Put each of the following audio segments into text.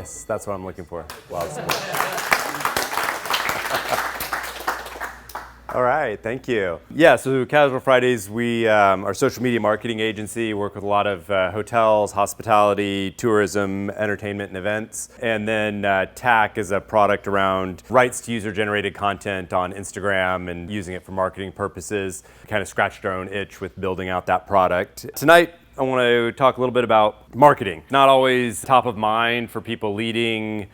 Yes, that's what I'm looking for. Wow. All right, thank you. Yeah, so Casual Fridays, we are a social media marketing agency, work with a lot of hotels, hospitality, tourism, entertainment, and events. And then Tack is a product around rights to user-generated content on Instagram and using it for marketing purposes. We kind of scratched our own itch with building out that product. Tonight, I want to talk a little bit about marketing. Not always top of mind for people leading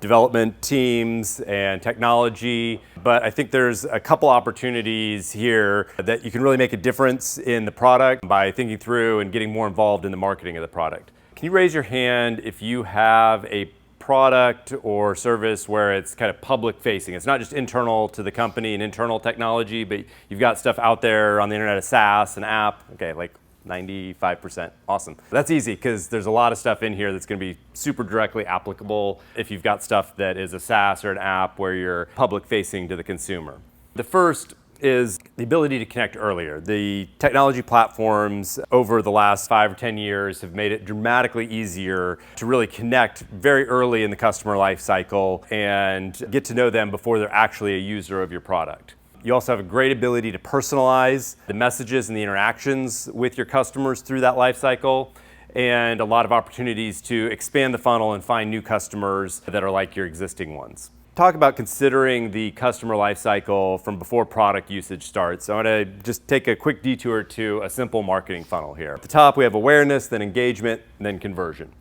development teams and technology, but I think there's a couple opportunities here that you can really make a difference in the product by thinking through and getting more involved in the marketing of the product. Can you raise your hand if you have a product or service where it's kind of public facing? It's not just internal to the company and internal technology, but you've got stuff out there on the internet, a SaaS, an app, okay, like 95%. Awesome. That's easy because there's a lot of stuff in here that's going to be super directly applicable if you've got stuff that is a SaaS or an app where you're public facing to the consumer. The first is the ability to connect earlier. The technology platforms over the last 5 or 10 years have made it dramatically easier to really connect very early in the customer life cycle and get to know them before they're actually a user of your product. You also have a great ability to personalize the messages and the interactions with your customers through that life cycle, and a lot of opportunities to expand the funnel and find new customers that are like your existing ones. Talk about considering the customer life cycle from before product usage starts. I want to just take a quick detour to a simple marketing funnel here. At the top, we have awareness, then engagement, and then conversion.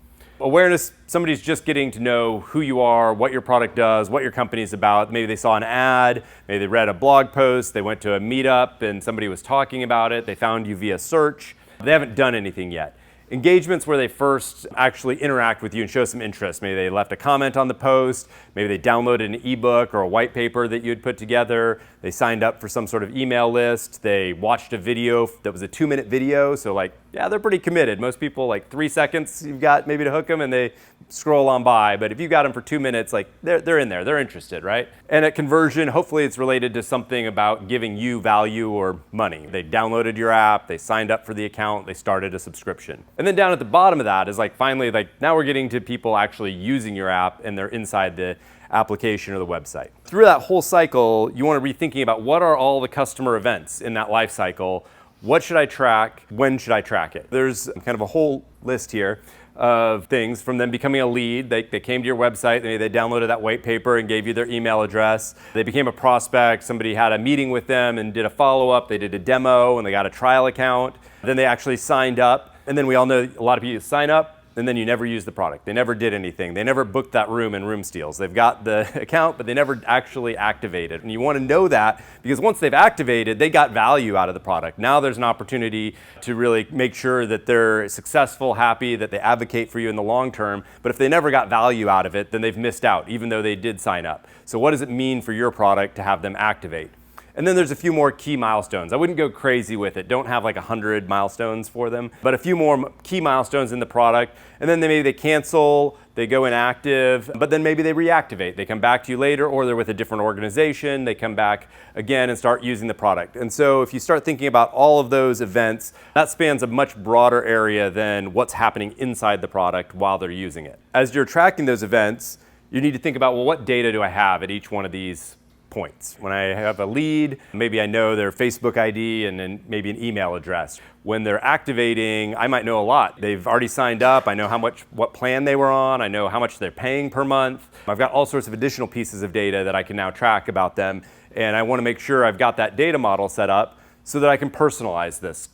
Awareness, somebody's just getting to know who you are, what your product does, what your company's about. Maybe they saw an ad, maybe they read a blog post, they went to a meetup and somebody was talking about it, they found you via search. They haven't done anything yet. Engagement's where they first actually interact with you and show some interest. Maybe they left a comment on the post, maybe they downloaded an ebook or a white paper that you had put together, they signed up for some sort of email list, they watched a video that was a 2-minute video, so like, yeah, they're pretty committed. Most people, like 3 seconds you've got maybe to hook them and they scroll on by, but if you've got them for 2 minutes, like they're in there, they're interested, right? And at conversion, hopefully it's related to something about giving you value or money. They downloaded your app, they signed up for the account, they started a subscription. And then down at the bottom of that is like finally, like now we're getting to people actually using your app and they're inside the application or the website. Through that whole cycle, you want to be thinking about what are all the customer events in that life cycle. What should I track? When should I track it? There's kind of a whole list here of things from them becoming a lead. They came to your website, maybe they downloaded that white paper and gave you their email address. They became a prospect, somebody had a meeting with them and did a follow-up, they did a demo and they got a trial account. Then they actually signed up. And then we all know a lot of people sign up and then you never use the product. They never did anything. They never booked that room in Room Steals. They've got the account, but they never actually activated. And you want to know that because once they've activated, they got value out of the product. Now there's an opportunity to really make sure that they're successful, happy, that they advocate for you in the long term. But if they never got value out of it, then they've missed out, even though they did sign up. So what does it mean for your product to have them activate? And then there's a few more key milestones. I wouldn't go crazy with it. Don't have like 100 milestones for them, but a few more key milestones in the product. And then maybe they cancel, they go inactive, but then maybe they reactivate. They come back to you later, or they're with a different organization. They come back again and start using the product. And so if you start thinking about all of those events, that spans a much broader area than what's happening inside the product while they're using it. As you're tracking those events, you need to think about, well, what data do I have at each one of these points? When I have a lead, maybe I know their Facebook ID and then maybe an email address. When they're activating, I might know a lot. They've already signed up. I know what plan they were on. I know how much they're paying per month. I've got all sorts of additional pieces of data that I can now track about them. And I want to make sure I've got that data model set up so that I can personalize this.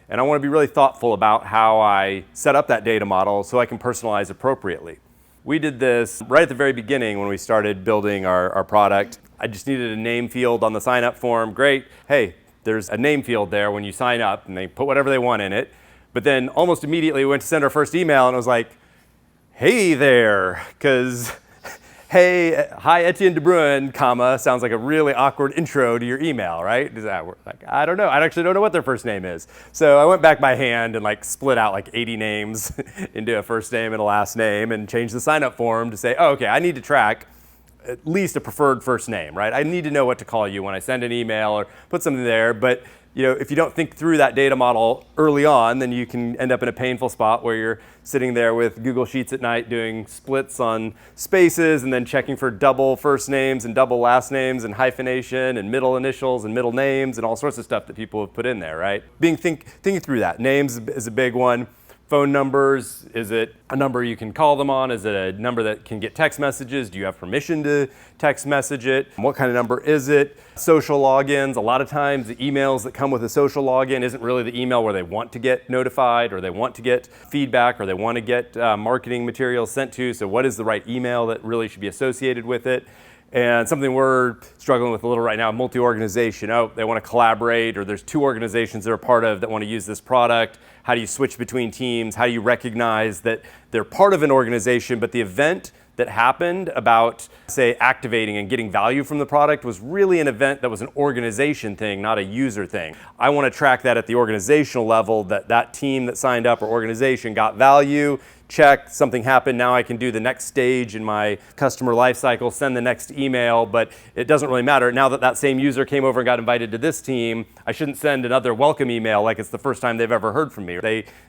And I want to be really thoughtful about how I set up that data model so I can personalize appropriately. We did this right at the very beginning when we started building our product. I just needed a name field on the sign up form. Great. Hey, there's a name field there when you sign up and they put whatever they want in it. But then almost immediately we went to send our first email and it was like, hey there, because hey, hi Etienne De Bruin, comma, sounds like a really awkward intro to your email, right? Does that work? Like, I don't know. I actually don't know what their first name is. So I went back by hand and like split out like 80 names into a first name and a last name and changed the sign up form to say, oh, okay, I need to track at least a preferred first name, right? I need to know what to call you when I send an email or put something there, but if you don't think through that data model early on, then you can end up in a painful spot where you're sitting there with Google Sheets at night doing splits on spaces and then checking for double first names and double last names and hyphenation and middle initials and middle names and all sorts of stuff that people have put in there, right? Thinking through that. Names is a big one. Phone numbers, is it a number you can call them on? Is it a number that can get text messages? Do you have permission to text message it? What kind of number is it? Social logins, a lot of times the emails that come with a social login isn't really the email where they want to get notified or they want to get feedback or they want to get marketing materials sent to. So what is the right email that really should be associated with it? And something we're struggling with a little right now, multi-organization. Oh, they want to collaborate, or there's 2 organizations they're a part of that want to use this product. How do you switch between teams? How do you recognize that they're part of an organization, but the event that happened about, say, activating and getting value from the product was really an event that was an organization thing, not a user thing. I want to track that at the organizational level, that team that signed up or organization got value, check, something happened, now I can do the next stage in my customer lifecycle, send the next email, but it doesn't really matter. Now that same user came over and got invited to this team, I shouldn't send another welcome email like it's the first time they've ever heard from me.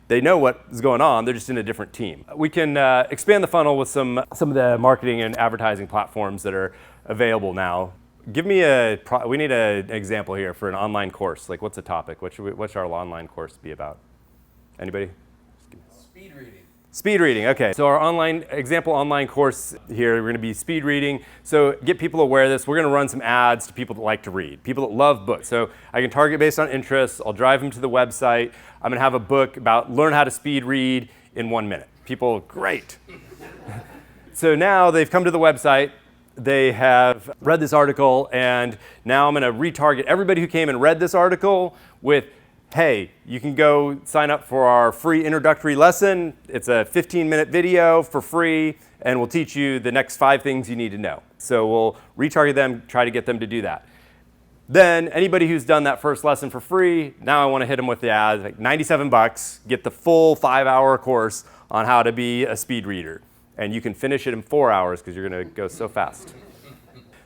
They know what's going on, they're just in a different team. We can expand the funnel with some of the marketing and advertising platforms that are available now. Give me we need an example here for an online course. Like, what's the topic? What should our online course be about? Anybody? Speed reading. Speed reading, okay. So our example online course here, we're gonna be speed reading. So get people aware of this. We're gonna run some ads to people that like to read, people that love books. So I can target based on interests. I'll drive them to the website. I'm gonna have a book about learn how to speed read in 1 minute. People, great. So now they've come to the website, they have read this article, and now I'm gonna retarget everybody who came and read this article with, hey, you can go sign up for our free introductory lesson. It's a 15-minute video for free, and we'll teach you the next 5 things you need to know. So we'll retarget them, try to get them to do that. Then anybody who's done that first lesson for free, now I want to hit them with the ad, like $97, get the full 5-hour course on how to be a speed reader. And you can finish it in 4 hours because you're going to go so fast.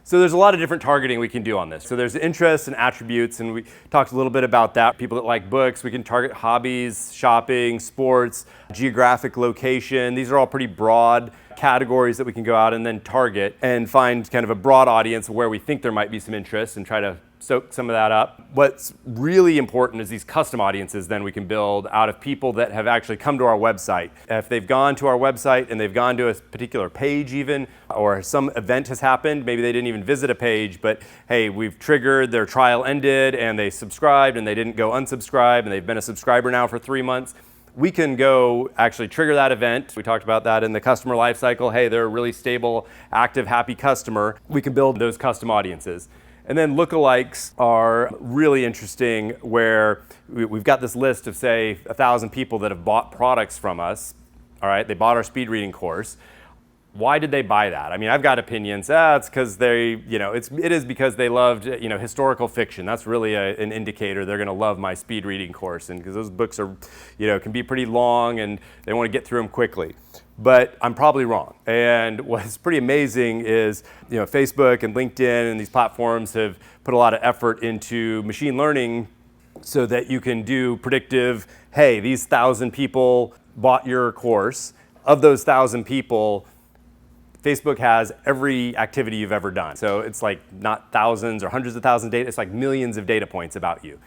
So there's a lot of different targeting we can do on this. So there's interests and attributes, and we talked a little bit about that. People that like books, we can target hobbies, shopping, sports, geographic location. These are all pretty broad categories that we can go out and then target and find kind of a broad audience where we think there might be some interest and try to soak some of that up. What's really important is these custom audiences then we can build out of people that have actually come to our website. If they've gone to our website and they've gone to a particular page even, or some event has happened, maybe they didn't even visit a page, but hey, we've triggered, their trial ended and they subscribed and they didn't go unsubscribe and they've been a subscriber now for 3 months. We can go actually trigger that event. We talked about that in the customer lifecycle. Hey, they're a really stable, active, happy customer. We can build those custom audiences. And then lookalikes are really interesting where we've got this list of, say, 1,000 people that have bought products from us. All right, they bought our speed reading course. Why did they buy that? I mean, I've got opinions. It's because it is because they loved, historical fiction. That's really an indicator they're going to love my speed reading course, and because those books are, can be pretty long and they want to get through them quickly. But I'm probably wrong. And what's pretty amazing is, Facebook and LinkedIn and these platforms have put a lot of effort into machine learning so that you can do predictive, hey, these 1,000 people bought your course. Of those 1,000 people, Facebook has every activity you've ever done. So it's like not thousands or hundreds of thousands of data, it's like millions of data points about you.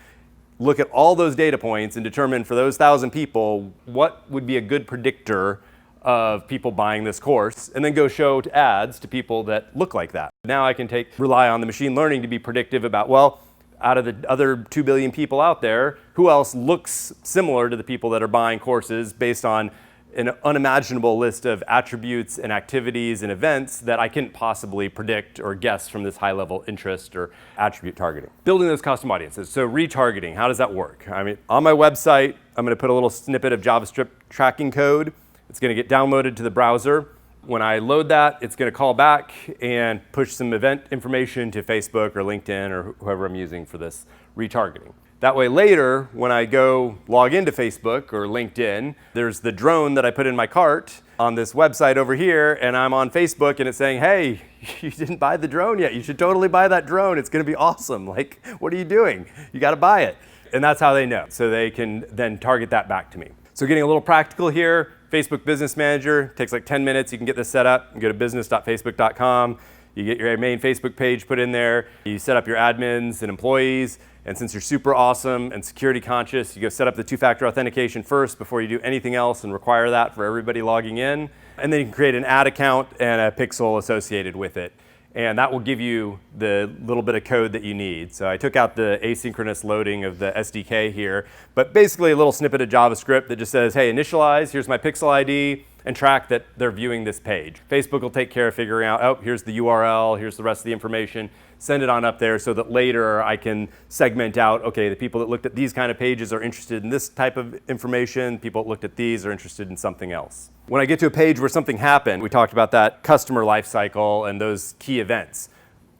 Look at all those data points and determine for those 1,000 people, what would be a good predictor of people buying this course, and then go show ads to people that look like that. Now I can rely on the machine learning to be predictive about, well, out of the other 2 billion people out there, who else looks similar to the people that are buying courses based on an unimaginable list of attributes and activities and events that I couldn't possibly predict or guess from this high-level interest or attribute targeting. Building those custom audiences. So retargeting, how does that work? I mean, on my website, I'm going to put a little snippet of JavaScript tracking code. It's going to get downloaded to the browser. When I load that, it's going to call back and push some event information to Facebook or LinkedIn or whoever I'm using for this retargeting. That way later, when I go log into Facebook or LinkedIn, there's the drone that I put in my cart on this website over here, and I'm on Facebook and it's saying, hey, you didn't buy the drone yet. You should totally buy that drone. It's going to be awesome. Like, what are you doing? You got to buy it. and that's how they know. So they can then target that back to me. So getting a little practical here, Facebook Business Manager takes like 10 minutes. You can get this set up. You go to business.facebook.com. You get your main Facebook page put in there. You set up your admins and employees. And since you're super awesome and security conscious, you go set up the two-factor authentication first before you do anything else and require that for everybody logging in. And then you can create an ad account and a pixel associated with it. And that will give you the little bit of code that you need. So I took out the asynchronous loading of the SDK here, but basically a little snippet of JavaScript that just says, hey, initialize, here's my pixel ID, and track that they're viewing this page. Facebook will take care of figuring out, oh, here's the URL, here's the rest of the information, send it on up there so that later I can segment out, okay, the people that looked at these kind of pages are interested in this type of information, people that looked at these are interested in something else. When I get to a page where something happened, we talked about that customer lifecycle and those key events.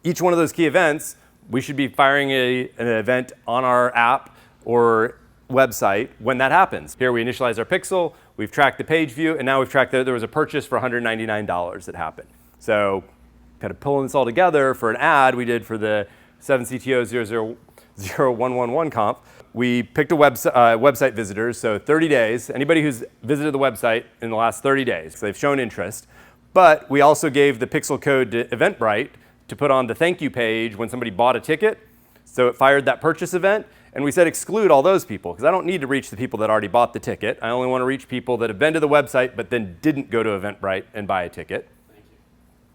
Each one of those key events, we should be firing an event on our app or website when that happens. Here we initialize our pixel, we've tracked the page view, and now we've tracked that there was a purchase for $199 that happened. So kind of pulling this all together for an ad we did for the 7CTO 00111 comp, we picked a website visitors, so 30 days, anybody who's visited the website in the last 30 days, so they've shown interest. But we also gave the pixel code to Eventbrite to put on the thank you page when somebody bought a ticket. So it fired that purchase event. And we said exclude all those people, because I don't need to reach the people that already bought the ticket. I only want to reach people that have been to the website but then didn't go to Eventbrite and buy a ticket. Thank you.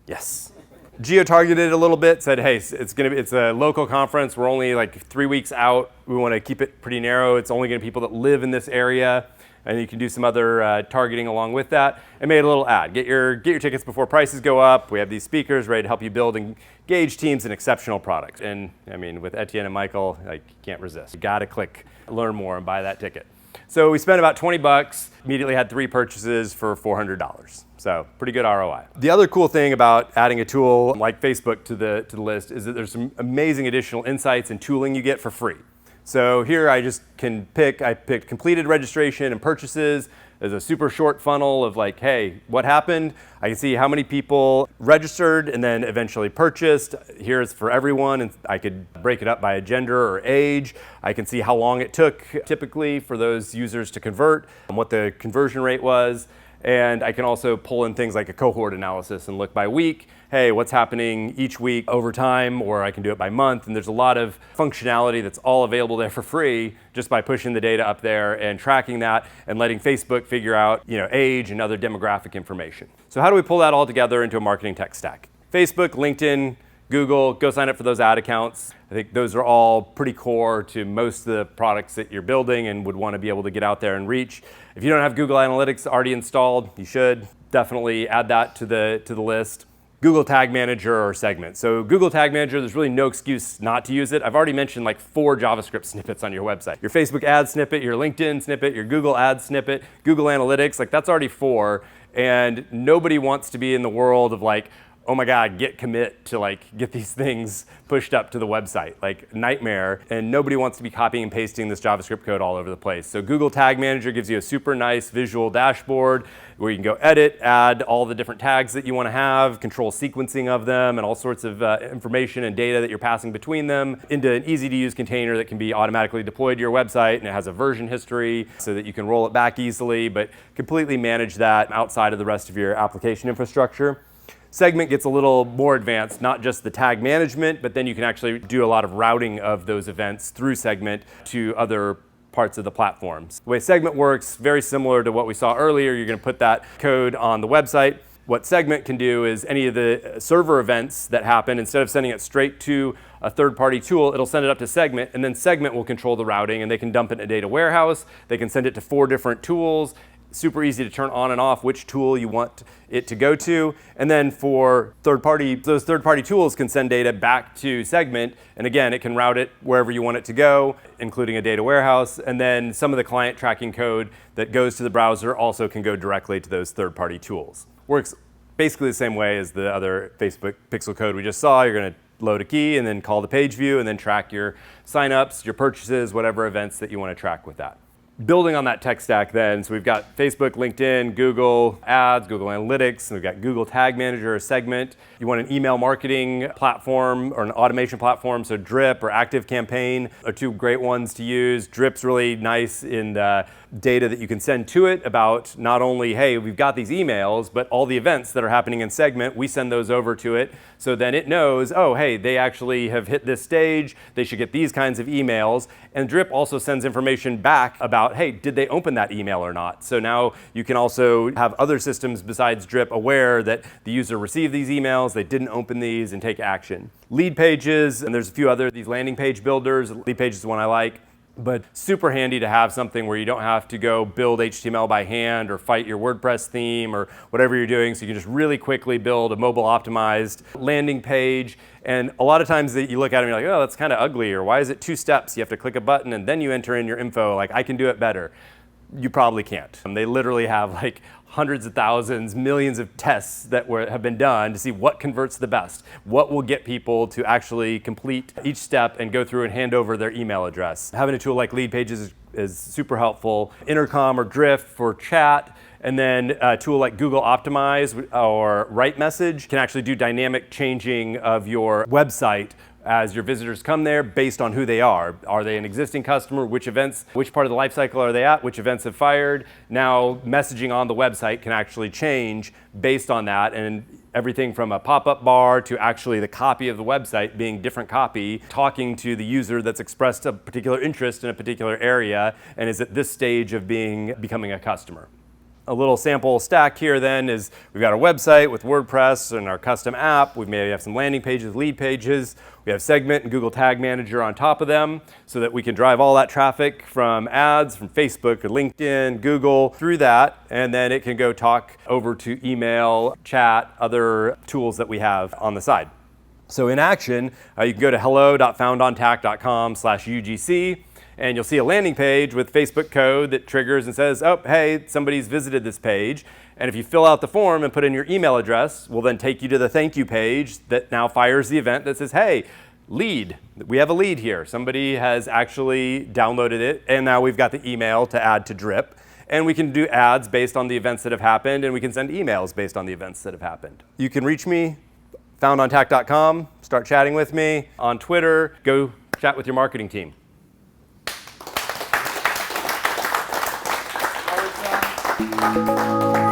Yes. Geo-targeted a little bit, said, hey, it's a local conference. We're only like 3 weeks out. We want to keep it pretty narrow. It's only going to be people that live in this area. And you can do some other targeting along with that. And made a little ad. Get your tickets before prices go up. We have these speakers ready to help you build engaged teams and exceptional products. And I mean, with Etienne and Michael, like, you can't resist. You got to click learn more and buy that ticket. So we spent about $20, immediately had 3 purchases for $400. So pretty good ROI. The other cool thing about adding a tool like Facebook to the list is that there's some amazing additional insights and tooling you get for free. So here I just can I picked completed registration and purchases. There's a super short funnel of like, hey, what happened? I can see how many people registered and then eventually purchased. Here's for everyone, and I could break it up by gender or age. I can see how long it took typically for those users to convert, and what the conversion rate was. And I can also pull in things like a cohort analysis and look by week. Hey, what's happening each week over time, or I can do it by month. And there's a lot of functionality that's all available there for free just by pushing the data up there and tracking that and letting Facebook figure out, age and other demographic information. So how do we pull that all together into a marketing tech stack? Facebook, LinkedIn, Google, go sign up for those ad accounts. I think those are all pretty core to most of the products that you're building and would want to be able to get out there and reach. If you don't have Google Analytics already installed, you should definitely add that to the list. Google Tag Manager or Segment. So Google Tag Manager, there's really no excuse not to use it. I've already mentioned like 4 JavaScript snippets on your website. Your Facebook ad snippet, your LinkedIn snippet, your Google ad snippet, Google Analytics, like that's already 4. And nobody wants to be in the world of like, oh my God, git commit to like get these things pushed up to the website, like nightmare. And nobody wants to be copying and pasting this JavaScript code all over the place. So Google Tag Manager gives you a super nice visual dashboard where you can go edit, add all the different tags that you want to have, control sequencing of them, and all sorts of information and data that you're passing between them into an easy to use container that can be automatically deployed to your website, and it has a version history so that you can roll it back easily, but completely manage that outside of the rest of your application infrastructure. Segment gets a little more advanced, not just the tag management, but then you can actually do a lot of routing of those events through Segment to other parts of the platforms. The way Segment works, very similar to what we saw earlier. You're going to put that code on the website. What Segment can do is any of the server events that happen, instead of sending it straight to a third-party tool, it'll send it up to Segment, and then Segment will control the routing, and they can dump it in a data warehouse. They can send it to 4 different tools. Super easy to turn on and off which tool you want it to go to. And then for those third-party tools can send data back to Segment. And again, it can route it wherever you want it to go, including a data warehouse. And then some of the client tracking code that goes to the browser also can go directly to those third-party tools. Works basically the same way as the other Facebook pixel code we just saw. You're going to load a key and then call the page view and then track your signups, your purchases, whatever events that you want to track with that. Building on that tech stack then, so we've got Facebook, LinkedIn, Google Ads, Google Analytics, and we've got Google Tag Manager or Segment. You want an email marketing platform or an automation platform, so Drip or ActiveCampaign are two great ones to use. Drip's really nice in the data that you can send to it about not only, hey, we've got these emails, but all the events that are happening in Segment, we send those over to it. So then it knows, oh, hey, they actually have hit this stage, they should get these kinds of emails. And Drip also sends information back about, hey, did they open that email or not? So now you can also have other systems besides Drip aware that the user received these emails, they didn't open these, and take action. Lead pages, and there's a few other, these landing page builders. Lead page is the one I like. But super handy to have something where you don't have to go build HTML by hand or fight your WordPress theme or whatever you're doing. So you can just really quickly build a mobile optimized landing page. And a lot of times that you look at it and you're like, oh, that's kind of ugly, or why is it 2 steps? You have to click a button and then you enter in your info. Like, I can do it better. You probably can't. They literally have like hundreds of thousands, millions of tests that have been done to see what converts the best, what will get people to actually complete each step and go through and hand over their email address. Having a tool like Lead Pages is super helpful. Intercom or Drift for chat, and then a tool like Google Optimize or Write Message can actually do dynamic changing of your website as your visitors come there based on who they are. Are they an existing customer? Which events, which part of the life cycle are they at? Which events have fired? Now messaging on the website can actually change based on that, and everything from a pop-up bar to actually the copy of the website being different copy, talking to the user that's expressed a particular interest in a particular area and is at this stage of becoming a customer. A little sample stack here then is we've got our website with WordPress and our custom app. We maybe have some landing pages, lead pages. We have Segment and Google Tag Manager on top of them so that we can drive all that traffic from ads, from Facebook or LinkedIn, Google, through that. And then it can go talk over to email, chat, other tools that we have on the side. So in action, you can go to hello.foundontack.com/UGC. And you'll see a landing page with Facebook code that triggers and says, oh, hey, somebody's visited this page. And if you fill out the form and put in your email address, we'll then take you to the thank you page that now fires the event that says, hey, lead. We have a lead here. Somebody has actually downloaded it, and now we've got the email to add to Drip. And we can do ads based on the events that have happened, and we can send emails based on the events that have happened. You can reach me, foundontack.com, start chatting with me. On Twitter, go chat with your marketing team. Thank you.